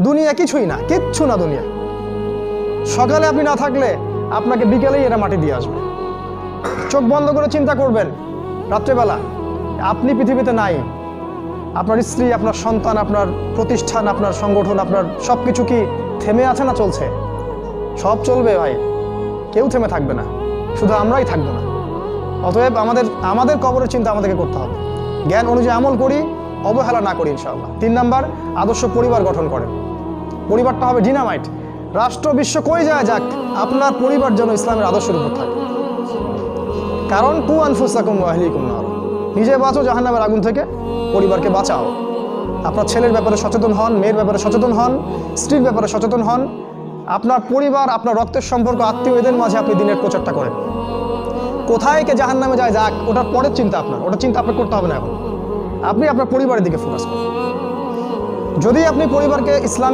দুনিয়া কিছুই না, কিচ্ছু না দুনিয়া। সকালে আপনি না থাকলে আপনাকে বিকেলেই এরা মাটি দিয়ে আসবে। চোখ বন্ধ করে চিন্তা করবেন রাত্রেবেলা আপনি পৃথিবীতে নাই, আপনার স্ত্রী, আপনার সন্তান, আপনার প্রতিষ্ঠান, আপনার সংগঠন, আপনার সব কিছু কি থেমে আছে না চলছে? সব চলবে ভাই, কেউ থেমে থাকবে না, শুধু আমরাই থাকবো না। অতএব আমাদের কবরের চিন্তা আমাদেরকে করতে হবে। জ্ঞান অনুযায়ী আমল করি, অবহেলা না করি ইনশাআল্লাহ। 3 নাম্বার, আদর্শ পরিবার গঠন করেন। পরিবারটা হবে ডিনামাইট। রাষ্ট্র বিশ্ব কই যায় যাক, আপনার পরিবার যেন ইসলামের আদর্শের উপর থাকে। কারণ কু আনফুসাকুম ওয়া আহলিকুম নার, নিজে বাঁচো জাহান্নামের আগুন থেকে, পরিবারকে বাঁচাও। আপনার ছেলের ব্যাপারে সচেতন হন, মেয়ের ব্যাপারে সচেতন হন, স্ত্রীর ব্যাপারে সচেতন হন। আপনার পরিবার, আপনার রক্তের সম্পর্ক, আত্মীয়, এদের মাঝে আপনি দিনের প্রচারটা করেন। কোথায় কে জাহান্নামে যায় যাক, ওটার পরের চিন্তা আপনার, ওটা চিন্তা আপনার করতে হবে না। এখন আপনি আপনার পরিবারের দিকে ফোকাস করুন। যদি আপনি পরিবারকে ইসলাম